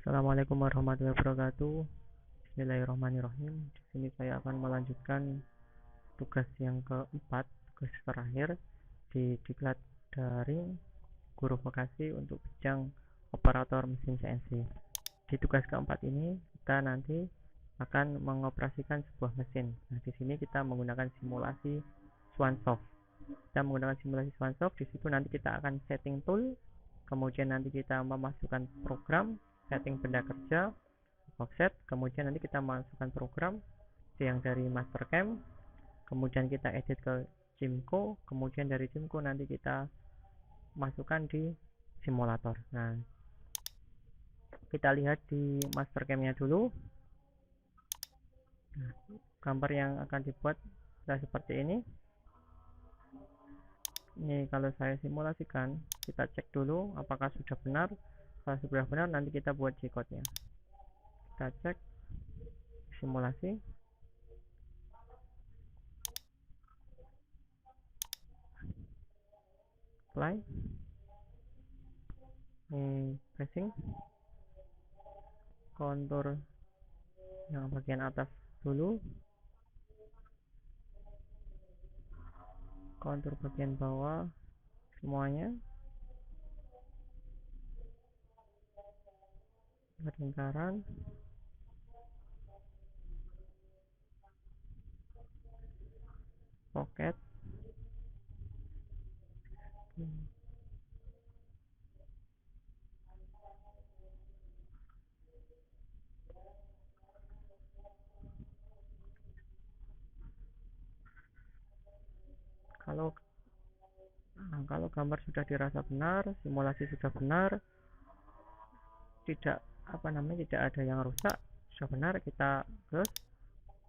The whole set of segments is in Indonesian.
Assalamualaikum warahmatullahi wabarakatuh. Bismillahirrahmanirrahim. Di sini saya akan melanjutkan tugas yang keempat, tugas terakhir di diklat daring guru vokasi untuk bidang operator mesin CNC. Di tugas keempat ini kita nanti akan mengoperasikan sebuah mesin. Nah, di sini kita menggunakan simulasi Swansoft. Kita menggunakan simulasi Swansoft. Di situ nanti kita akan setting tool, kemudian nanti kita memasukkan program, setting benda kerja, offset, kemudian nanti kita masukkan program yang dari Mastercam, kemudian kita edit ke Cimco, kemudian dari Cimco nanti kita masukkan di simulator. Nah, kita lihat di Mastercam-nya dulu. Nah, gambar yang akan dibuat seperti ini. Ini kalau saya simulasikan, kita cek dulu apakah sudah benar. Kalau sudah benar, nanti kita buat G-code-nya. Kita cek simulasi. Apply. Ini pressing. Kontur yang bagian atas dulu. Kontur bagian bawah semuanya. Lingkaran. Pocket. Kalau gambar sudah dirasa benar, simulasi sudah benar, tidak tidak ada yang rusak, sudah benar, kita close,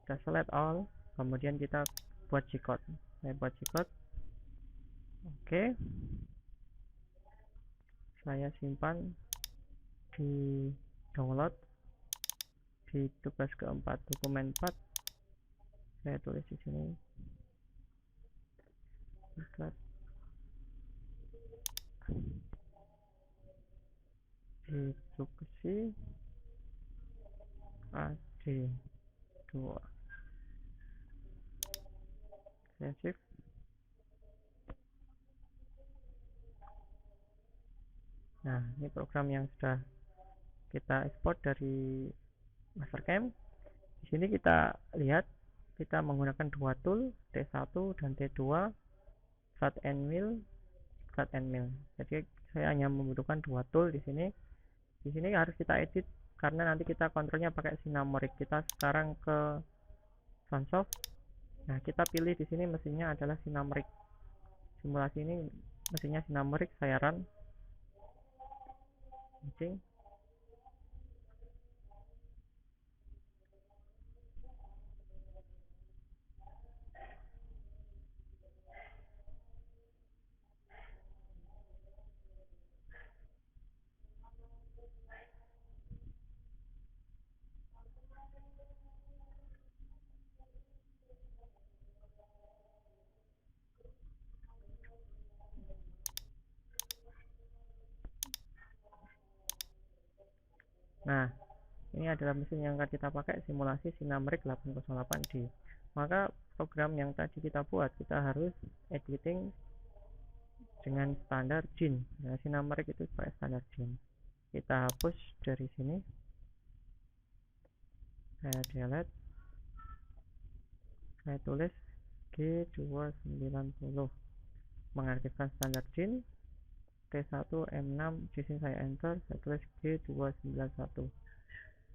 kita select all, kemudian kita buat G-code. Saya buat G-code. Oke. Saya simpan di download di tugas keempat, dokumen 4. Saya tulis di sini. Instruksi AD2. Saya save. Nah, ini program yang sudah kita ekspor dari Mastercam. Di sini kita lihat kita menggunakan dua tool, T1 dan T2, cut and mill, cut and mill. Jadi saya hanya membutuhkan dua tool di sini. Di sini harus kita edit karena nanti kita kontrolnya pakai Sinamoric. Kita sekarang ke Swansoft. Nah, kita pilih di sini mesinnya adalah Sinamoric. Simulasi ini mesinnya Sinamoric, saya run. Kencing. Nah, ini adalah mesin yang akan kita pakai simulasi Sinamoric 808D. Maka program yang tadi kita buat, kita harus editing dengan standar GIN. Nah, Sinamoric itu pakai standar GIN. Kita hapus dari sini. Saya delete. Saya tulis G290. Mengaktifkan standar GIN. T1 M6, di sini saya enter, saya tulis G291.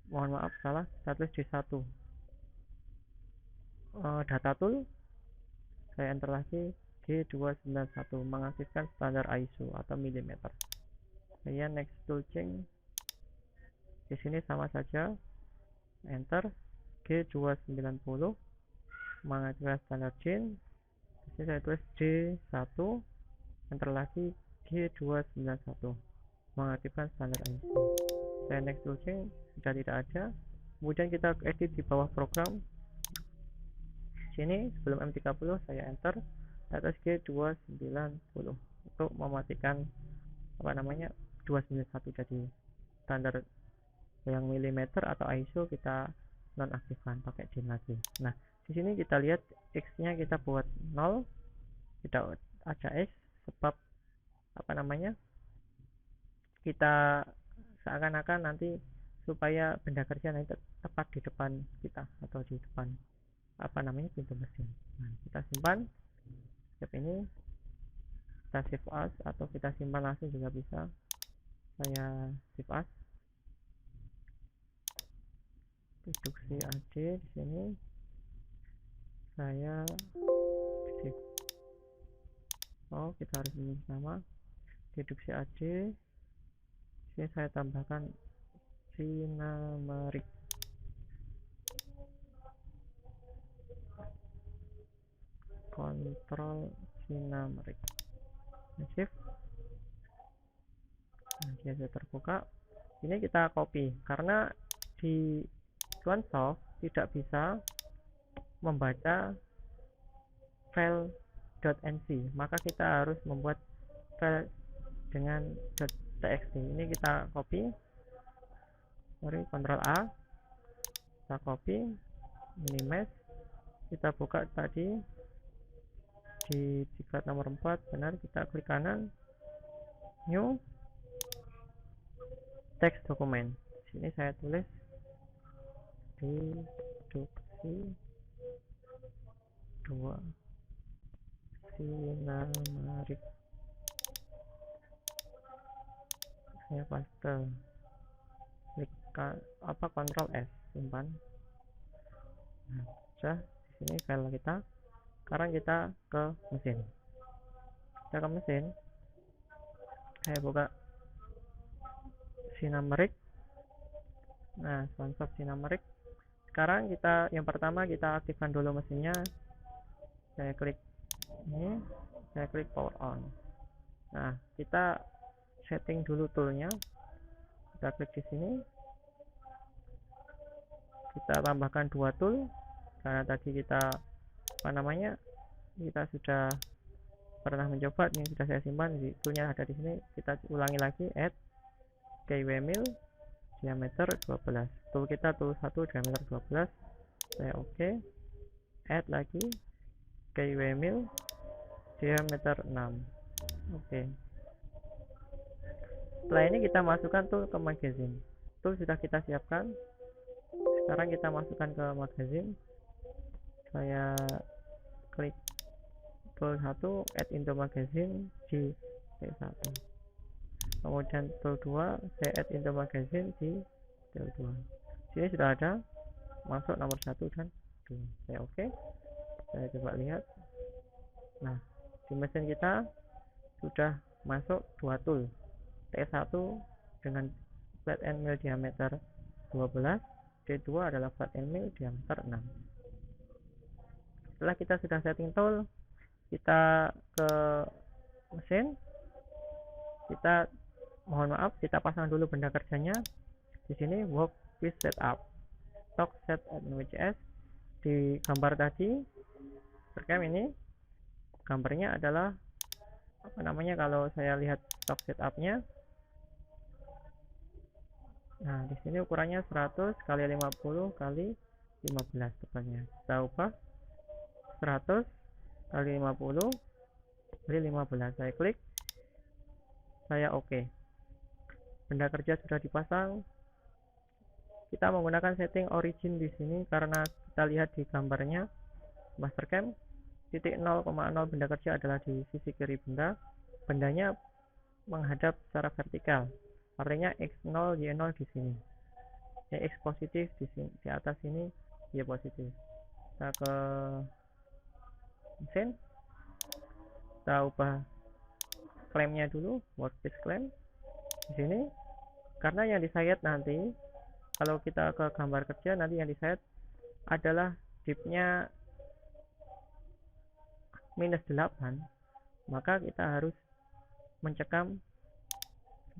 Mohon maaf salah, saya tulis D1. Data tool, saya enter lagi G291, mengaktifkan standar ISO atau milimeter. Saya next tool change, di sini sama saja, enter G290, mengaktifkan standar GIN. Di sini saya tulis D1, enter lagi G291, mengaktifkan standar ISO. Saya next tool change, sudah tidak ada. Kemudian kita edit di bawah program. Sini sebelum M30 saya enter atas G290 untuk mematikan 291 jadi standar yang milimeter atau ISO kita nonaktifkan, pakai DIN lagi. Nah, di sini kita lihat X-nya kita buat 0, kita ada X sebab kita seakan-akan nanti supaya benda kerja nanti tepat di depan kita atau di depan pintu mesin. Nah, kita simpan step ini, kita save as atau kita simpan langsung juga bisa. Saya save as, deduksi AD di sini saya save. Kita harus memilih nama deduksi AD. Sini saya tambahkan sinameric. Kontrol sinameric. Save. Nah, dia sudah terbuka. Ini kita copy karena di OneSoft tidak bisa membaca file .nc, maka kita harus membuat file dengan .txt. Ini kita copy, Ctrl A, kita copy, minimize, kita buka tadi di diklat nomor 4, benar, kita klik kanan, new, text dokumen. Sini saya tulis deduksi 2 sinameric. Saya paste, klik Ctrl S, simpan. Nah, sudah di sini file kita. Sekarang kita ke mesin. Kita ke mesin. Saya buka sinameric. Nah, OneSoft sinameric. Sekarang yang pertama kita aktifkan dulu mesinnya. Saya klik ini, saya klik power on. Nah, kita setting dulu toolnya. Kita klik di sini. Kita tambahkan 2 tool karena tadi kita kita sudah pernah mencoba, ini sudah saya simpan, toolnya ada di sini. Kita ulangi lagi, add KW mill diameter 12. Tool kita tool 1 diameter 12. Saya oke. Add lagi KW mill diameter 6. Oke. Setelah ini kita masukkan tool ke magazine. Tool sudah kita siapkan. Sekarang kita masukkan ke magazine. Saya klik tool 1, add into magazine di T1. Kemudian tool 2, saya add into magazine di tool 2. Sini sudah ada masuk nomor 1 dan 2. Saya oke. Saya coba lihat. Nah, di mesin kita sudah masuk 2 tool. T1 dengan flat end mill diameter 12, T2 adalah flat end mill diameter 6. Setelah kita sudah setting tool, kita ke mesin, kita kita pasang dulu benda kerjanya. Di sini workpiece setup, stock set WCS. Di gambar tadi, percam ini gambarnya adalah kalau saya lihat stock setupnya. Nah, di sini ukurannya 100 x 50 x 15 tepatnya. Kita ubah 100 x 50 x 15. Saya klik. Saya oke. Benda kerja sudah dipasang. Kita menggunakan setting origin di sini karena kita lihat di gambarnya Mastercam titik 0,0 benda kerja adalah di sisi kiri benda. Bendanya menghadap secara vertikal. Artinya X0 Y0 di sini. X positif di sini, di atas sini Y positif. Kita ke mesin. Kita ubah klaimnya dulu, workpiece claim. Di sini karena yang disayat nanti kalau kita ke gambar kerja, nanti yang disayat adalah dipnya -8, maka kita harus mencekam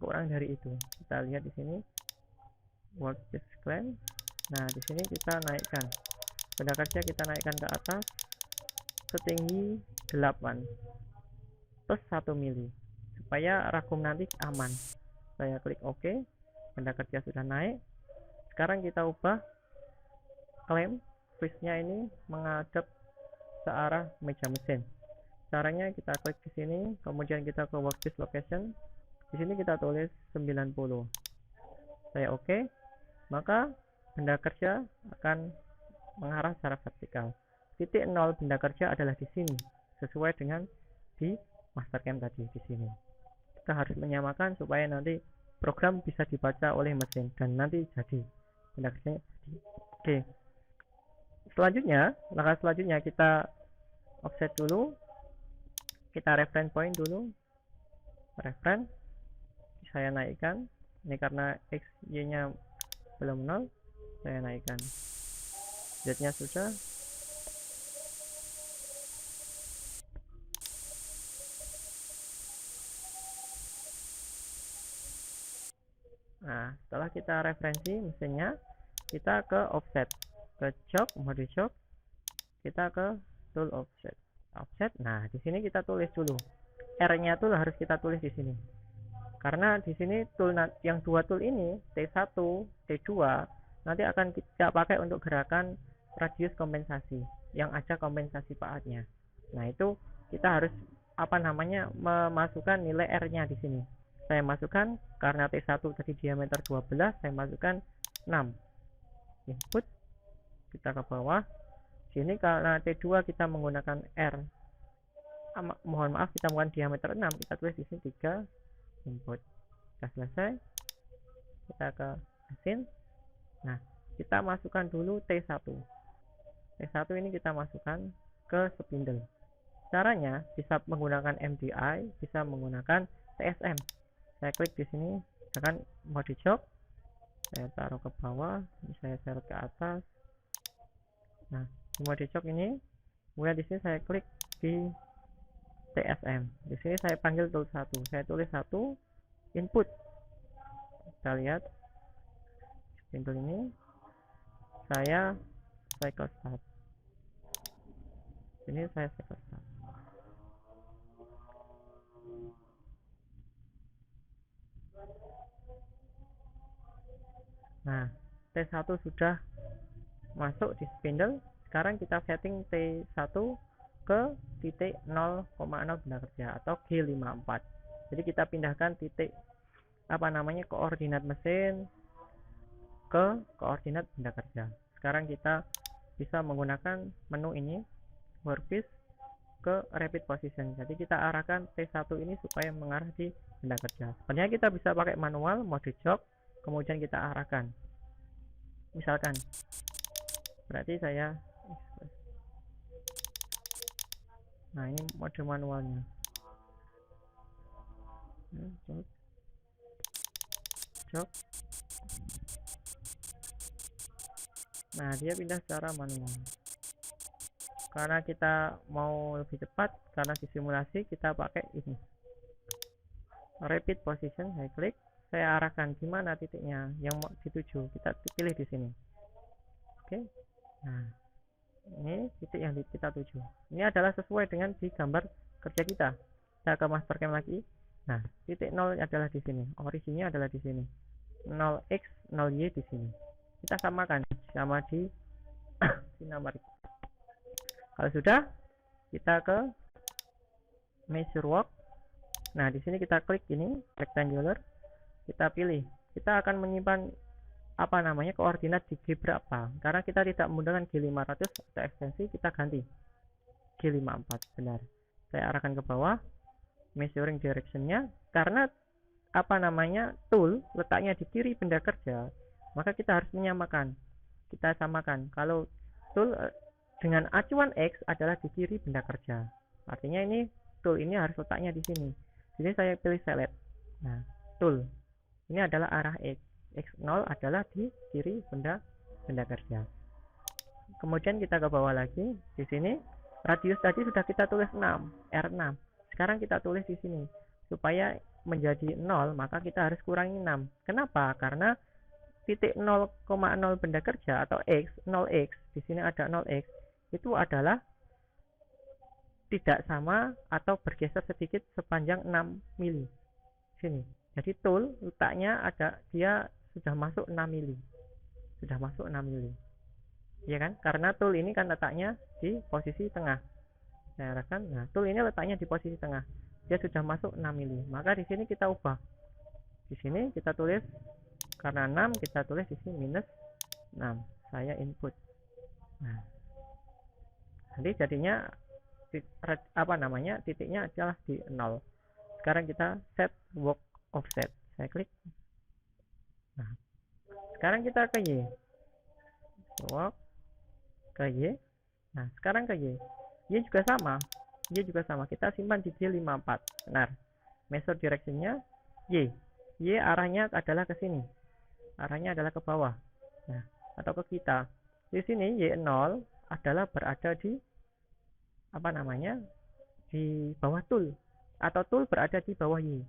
kurang dari itu. Kita lihat di sini workpiece claim. Nah, di sini kita naikkan benda kerja, kita naikkan ke atas setinggi 8 plus 1 mili supaya ragum nanti aman. Saya klik OK. Benda kerja sudah naik. Sekarang kita ubah klaim face-nya ini menghadap ke arah meja mesin. Caranya kita klik di sini, kemudian kita ke workspace location. Di sini kita tulis 90. Saya oke, maka benda kerja akan mengarah secara vertikal. Titik 0 benda kerja adalah di sini, sesuai dengan di mastercam tadi di sini. Kita harus menyamakan supaya nanti program bisa dibaca oleh mesin dan nanti jadi benda kerjanya jadi. Oke. Selanjutnya, langkah selanjutnya kita offset dulu. Kita reference point dulu. Reference saya naikkan. Ini karena X, Y-nya belum 0, saya naikkan. Z-nya sudah. Nah, setelah kita referensi mesinnya, kita ke offset, ke jog, mode jog, kita ke tool offset. Offset. Nah, di sini kita tulis dulu. R-nya tuh harus kita tulis di sini. Karena di sini tool yang dua tool ini, T1, T2, nanti akan kita pakai untuk gerakan radius kompensasi yang ada kompensasi paatnya. Nah, itu kita harus memasukkan nilai R-nya di sini. Saya masukkan karena T1 tadi diameter 12, saya masukkan 6. Input, kita ke bawah. Sini karena T2 kita menggunakan R. Mohon maaf, kita menggunakan diameter 6, kita tulis di sini 3. Input. Sudah selesai. Kita ke mesin. Nah, kita masukkan dulu T1. T1 ini kita masukkan ke spindle. Caranya bisa menggunakan MDI, bisa menggunakan TSM. Saya klik di sini, akan mode jog, saya taruh ke bawah, ini saya seret ke atas. Nah, di mode jog ini, kemudian di sini saya klik di TSM. Di sini saya panggil tool 1, saya tulis 1, input. Kita lihat spindle ini, saya cycle start. Ini saya cycle start. Nah, T1 sudah masuk di spindle. Sekarang kita setting T1 ke titik 0,0 benda kerja atau G54. Jadi kita pindahkan titik koordinat mesin ke koordinat benda kerja. Sekarang kita bisa menggunakan menu ini, workspace, ke rapid position. Jadi kita arahkan T1 ini supaya mengarah di benda kerja. Sebenarnya kita bisa pakai manual, mode jog, kemudian kita arahkan. Misalkan, berarti saya, nah ini mode manualnya. Jog. Nah, dia pindah secara manual. Karena kita mau lebih cepat, karena di simulasi kita pakai ini. Rapid position, saya klik, saya arahkan di mana titiknya yang mau dituju, kita pilih di sini. Oke. Nah, ini titik yang kita tuju. Ini adalah sesuai dengan di gambar kerja kita. Kita ke mastercam lagi. Nah, titik 0 adalah di sini. Originnya adalah di sini. 0x, 0y di sini. Kita samakan sama di sinamar. Kalau sudah, kita ke measure work. Nah, di sini kita klik ini rectangular. Kita pilih. Kita akan menyimpan koordinat di G berapa. Karena kita tidak menggunakan G500 atau ekstensi, kita ganti G54. Benar. Saya arahkan ke bawah. Measuring directionnya. Karena tool letaknya di kiri benda kerja, maka kita harus menyamakan. Kita samakan. Kalau tool dengan acuan X adalah di kiri benda kerja. Artinya ini tool ini harus letaknya di sini. Jadi saya pilih select. Nah, tool ini adalah arah X. X0 adalah di kiri benda kerja. Kemudian kita ke bawah lagi. Di sini radius tadi sudah kita tulis 6, R6. Sekarang kita tulis di sini supaya menjadi 0, maka kita harus kurangi 6. Kenapa? Karena titik 0,0 benda kerja atau X, 0x, di sini ada 0x, itu adalah tidak sama atau bergeser sedikit sepanjang 6 mili. Sini. Jadi tool letaknya dia sudah masuk 6 mili. sudah masuk 6 mili. Iya kan? Karena tool ini kan letaknya di posisi tengah. Saya arahkan. Nah, tool ini letaknya di posisi tengah. Dia sudah masuk 6 mili. Maka di sini kita ubah. Di sini kita tulis karena 6, kita tulis di sini minus 6. Saya input. Nah, nanti jadinya titiknya adalah di 0. Sekarang kita set work offset. Saya klik. Nah, sekarang kita ke Y. Work ke Y. Nah, sekarang ke Y. Y juga sama. Kita simpan di J54. Benar. Measure direction-nya Y. Y arahnya adalah ke sini. Arahnya adalah ke bawah. Nah, atau ke kita. Di sini Y0 adalah berada di di bawah tool, atau tool berada di bawah Y,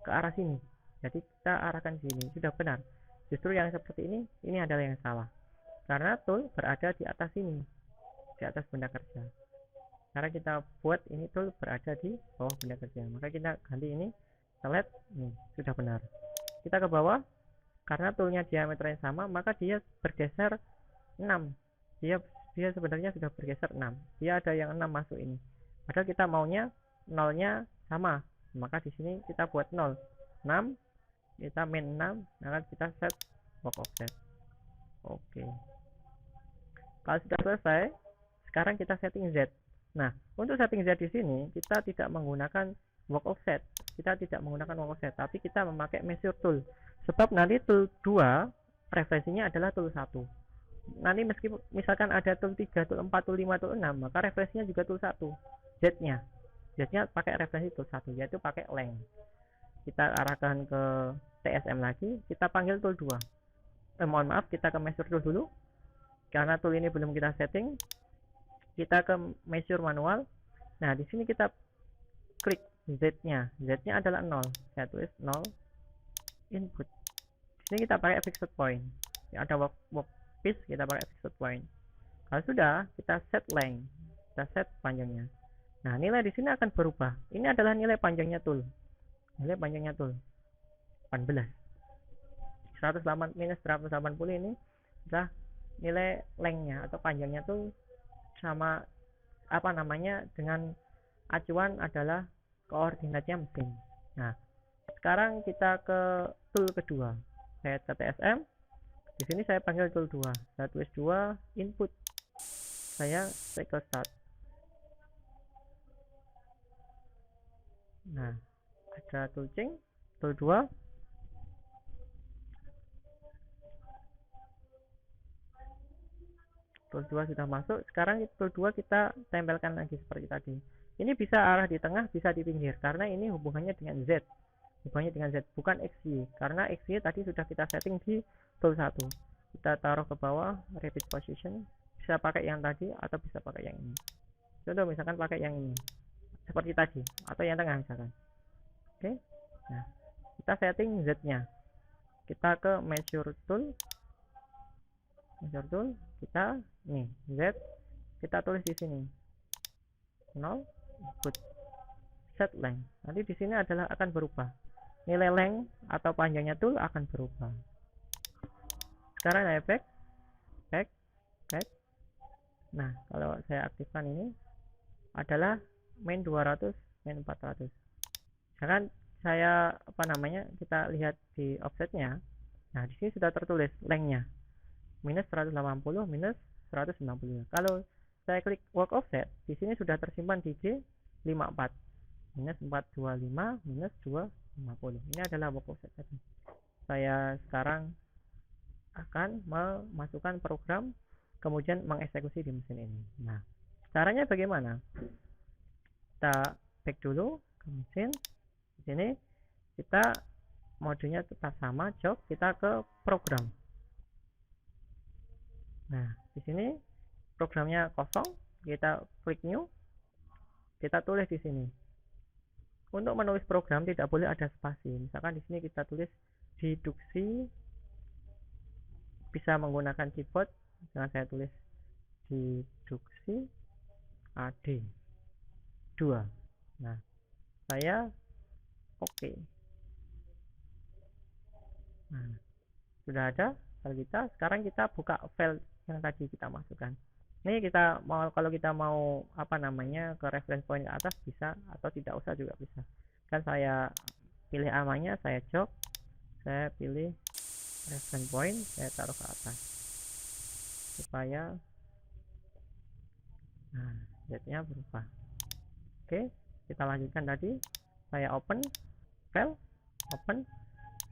ke arah sini. Jadi kita arahkan sini. Sudah benar. Justru yang seperti ini adalah yang salah. Karena tool berada di atas sini, di atas benda kerja. Karena kita buat ini tool berada di bawah benda kerja. Maka kita ganti ini, select, ini sudah benar. Kita ke bawah, karena toolnya diameternya sama, maka dia bergeser 6. Dia sebenarnya sudah bergeser 6. Dia ada yang 6 masuk ini. Padahal kita maunya nolnya sama. Maka di sini kita buat 0. 6, kita min 6, maka kita set work offset. Oke. Kalau sudah selesai, sekarang kita setting Z. Nah, untuk setting Z di sini kita tidak menggunakan work offset. Tapi kita memakai measure tool. Sebab nanti tool 2 referensinya adalah tool 1. Nanti misalkan ada tool 3, tool 4, tool 5, tool 6, maka referensinya juga tool 1. Z-nya pakai referensi tool 1, yaitu pakai length. Kita arahkan ke TSM lagi, kita panggil tool 2. Kita ke measure tool dulu. Karena tool ini belum kita setting, kita ke measure manual. Nah, di sini kita klik Z-nya. Z-nya adalah 0. Saya tulis 0 input. Di sini kita pakai fixed point. Ada workpiece, kita pakai fixed point. Kalau sudah, kita set length. Kita set panjangnya. Nah, nilai di sini akan berubah. Ini adalah nilai panjangnya tool. 18. 108 minus 180 ini adalah nilai lengthnya atau panjangnya tuh sama dengan acuan adalah koordinatnya mesin. Nah, sekarang kita ke tool kedua. Saya ke TSM. Di sini saya panggil tool 2. Saya tulis 2 input. Saya cycle start. Nah, ada tool change, tool 2. Tool 2 sudah masuk. Sekarang tool 2 kita tempelkan lagi seperti tadi. Ini bisa arah di tengah, bisa di pinggir, karena ini hubungannya dengan Z. Bukan XY. Karena XY tadi sudah kita setting di tool 1. Kita taruh ke bawah, repeat position. Bisa pakai yang tadi atau bisa pakai yang ini. Contoh misalkan pakai yang ini. Seperti tadi, atau yang tengah misalkan. Oke. Nah, kita setting Z-nya. Kita ke measure tool. Kita Z, kita tulis di sini 0 input set length. Nanti di sini akan berubah. Nilai length atau panjangnya tool akan berubah. Sekarang saya back. Nah, kalau saya aktifkan ini adalah min 200, min 400. Jangan kita lihat di offsetnya. Nah, di sini sudah tertulis lengthnya minus 180, minus 190. Kalau saya klik work offset, di sini sudah tersimpan di J54. Minus 425, minus 250. Ini adalah work offset tadi. Saya sekarang akan memasukkan program, kemudian mengeksekusi di mesin ini. Nah, caranya bagaimana? Kita back dulu ke mesin. Di sini kita modenya tetap sama, job, kita ke program. Nah, di sini programnya kosong, kita klik new, kita tulis di sini. Untuk menulis program tidak boleh ada spasi. Misalkan di sini kita tulis deduksi, bisa menggunakan keyboard. Misalkan saya tulis deduksi AD 2. Nah, saya oke. Nah, sudah ada. file kita. Sekarang kita buka file yang tadi kita masukkan. Ini kita mau, kalau kita mau apa namanya ke reference point ke atas bisa, atau tidak usah juga bisa. Kan saya pilih namanya, saya jok, saya pilih reference point, saya taruh ke atas supaya nah Z-nya berubah. Oke, kita lanjutkan tadi. Saya open file, open,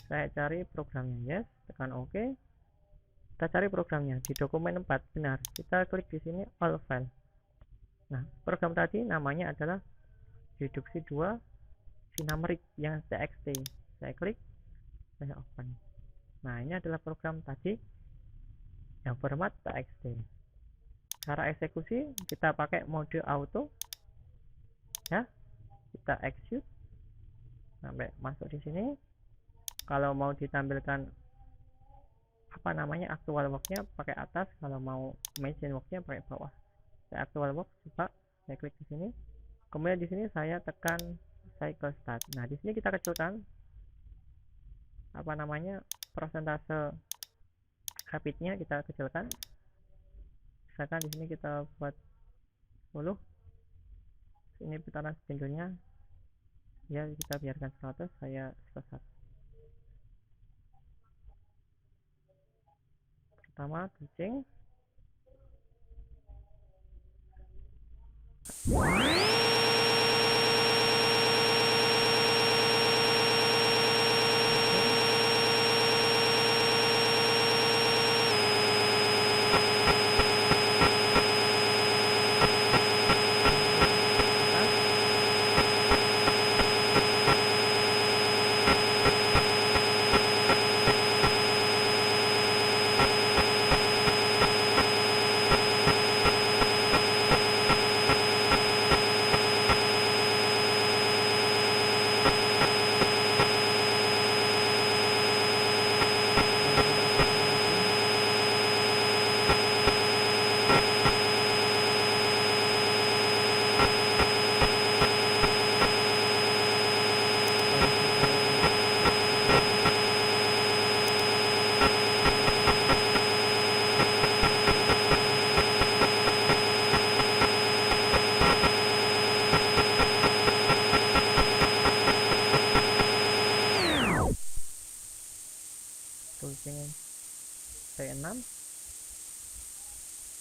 saya cari programnya, yes, tekan OK. Kita cari programnya di dokumen 4, benar. Kita klik di sini all file. Nah, program tadi namanya adalah reduksi 2 sinameric yang txt. Saya klik, saya open. Nah, ini adalah program tadi yang format txt. Cara eksekusi kita pakai mode auto, ya. Kita execute sampai masuk di sini. Kalau mau ditampilkan apa namanya actual worknya pakai atas, kalau mau machine worknya pakai bawah. Saya actual work, coba saya klik di sini, kemudian di sini saya tekan cycle start. Nah, di sini kita kecilkan apa namanya persentase rapidnya, kita kecilkan. Misalkan di sini kita buat 10, ini putaran spindle-nya ya kita biarkan 100, saya start. Pertama kucing, kucing T6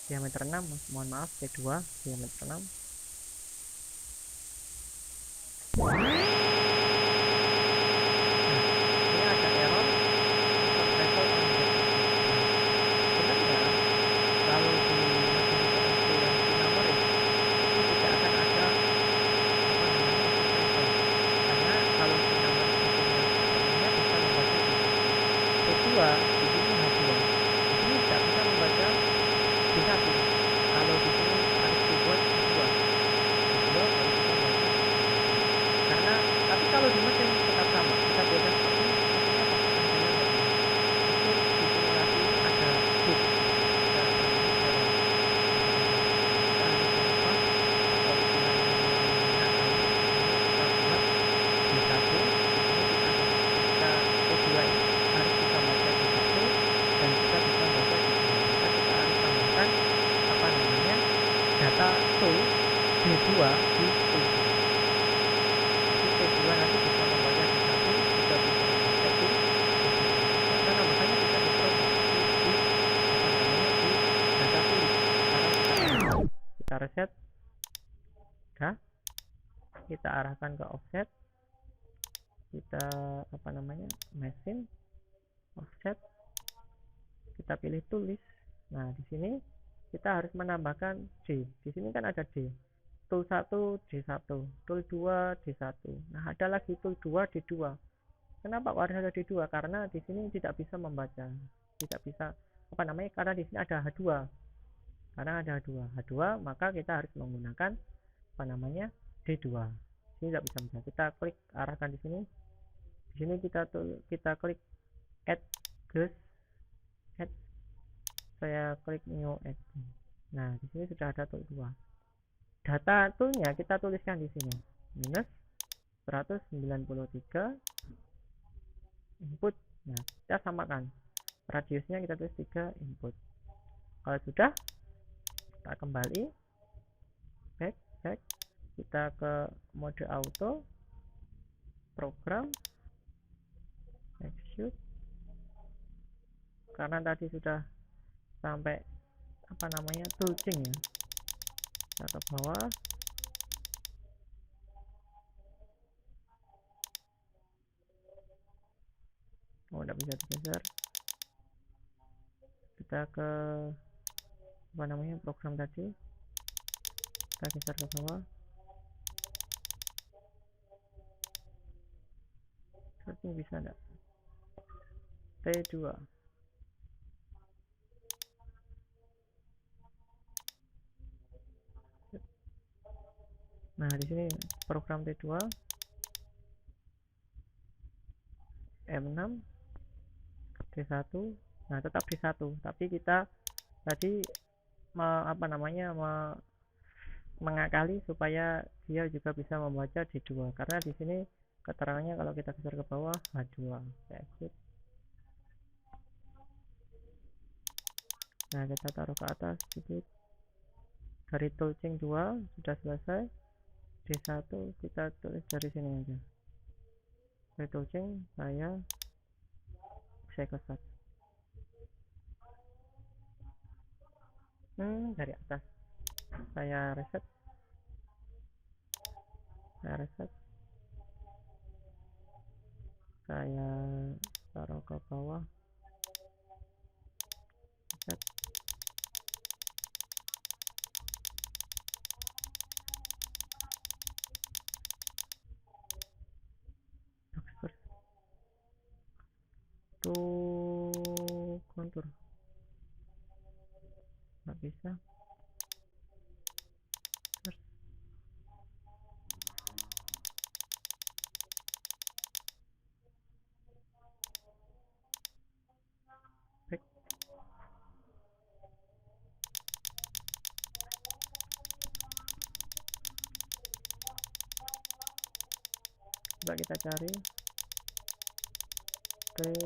diameter 6, mohon maaf, T2 diameter 6. Ini ada error sebenarnya kalau di mesin PLC yang sinameric itu tidak akan ada apa namanya karena kalau sinameric mesinnya bisa membaca T2, di sini H2, di sini tidak bisa membaca D1. Kalau di sini harus dibuat D2 baru kita baca. Karena tapi kalau di mesin tetap sama, kita beda seperti mesinnya pasti akan jalan itu di simulasi ini ada bug, ada apa namanya error. Kita harus merubah atau istilahnya kita buat D1, di sini kita T2 ini harus bisa baca D1 dan kita bisa baca D2. Maka kita harus tambahkan apa namanya data tool D2 di tool. T2 nanti bisa membaca D1, juga bisa membaca di karena makanya kita diprogram di apa namanya di data tulis. Sekarang kita reset, ya, kita arahkan ke offset, kita apa namanya mesin offset, kita pilih tulis. Nah, di sini kita harus menambahkan D. Di sini kan ada D. Tool 1 D1, tool 2 D1. Nah, ada lagi tool 2 D2. Kenapa kok harus ada D2? Karena di sini tidak bisa membaca. Tidak bisa apa namanya? Karena di sini ada H2. Karena ada H2, maka kita harus menggunakan apa namanya? D2. Ini tidak bisa membaca. Kita klik arahkan di sini. Di sini kita klik add guys. Add. Saya klik new add. Nah, di sini sudah ada tool 2. Data toolnya kita tuliskan di sini minus 193 input. Nah, kita samakan radiusnya kita tulis 3 input. Kalau sudah, kita kembali back, kita ke mode auto, program, execute. Karena tadi sudah sampai toolchain ya, kita ke bawah, tidak bisa digeser, kita ke program tadi, kita geser ke bawah, searching bisa enggak, T2. Nah, di sini program T2 M6 D1. Nah, tetap D1, tapi kita tadi mengakali supaya dia juga bisa membaca D2, karena di sini keterangannya kalau kita geser ke bawah H2. Exit. Nah, kita taruh ke atas sedikit. Dari toolchain 2 sudah selesai. D1 kita tulis dari sini aja. Dari toolchain saya keset. Dari atas saya reset. Saya taruh ke bawah. Reset. Tuh kontur nggak bisa. Back. Coba kita cari T2.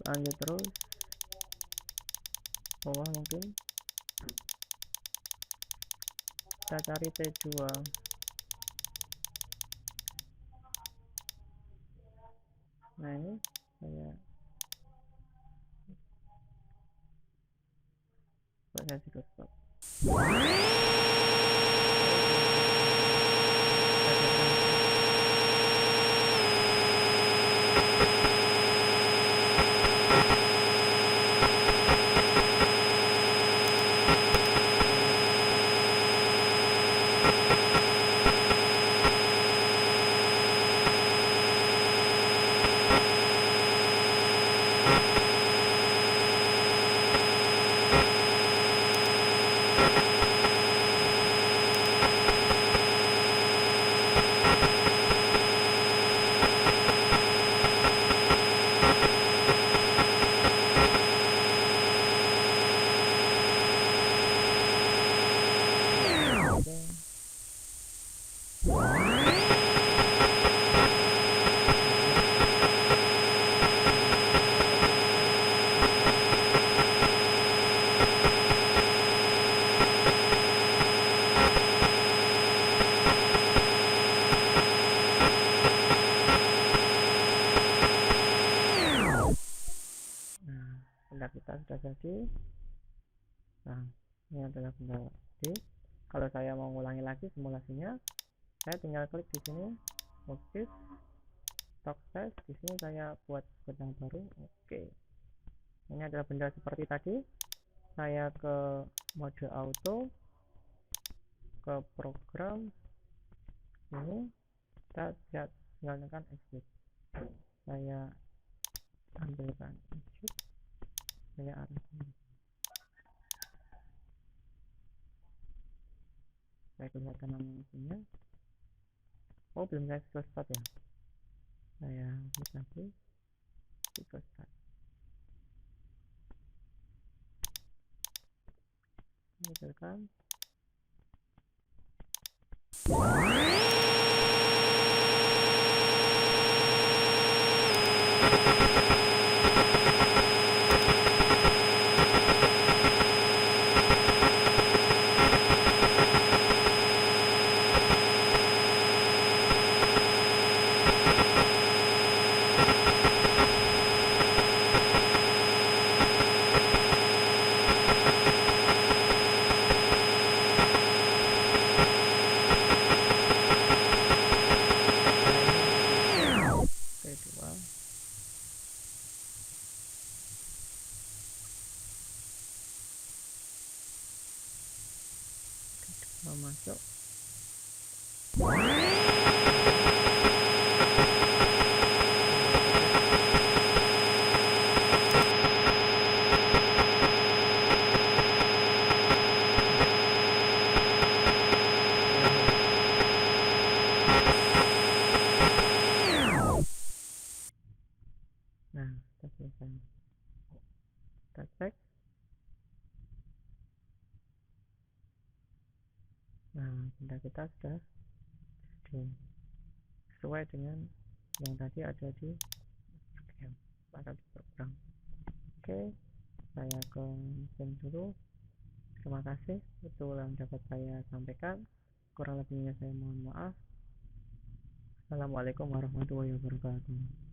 Lanjut terus bawah, mungkin kita cari T2. Nah, ini saya juga stop. Benda kita sudah jadi. Nah, ini adalah benda D. Kalau saya mau mengulangi lagi simulasinya, saya tinggal klik di sini, oke, stock size. Di sini saya buat benang baru. Oke, ini adalah benda seperti tadi. saya ke mode auto, ke program ini, kita lihat tinggal tekan exit. Saya ambilkan exit, saya arahkan, saya kelihatan nama mesinnya. Oh, belum saya start ya, saya klik lagi, start. Misalkan kedua, masuk. Nah, kita selesai. Kita cek. Nah, benda kita sudah sesuai dengan yang tadi ada di program. Oke, saya ke mesin dulu. Terima kasih, itu yang dapat saya sampaikan. Kurang lebihnya saya mohon maaf. Assalamualaikum warahmatullahi wabarakatuh.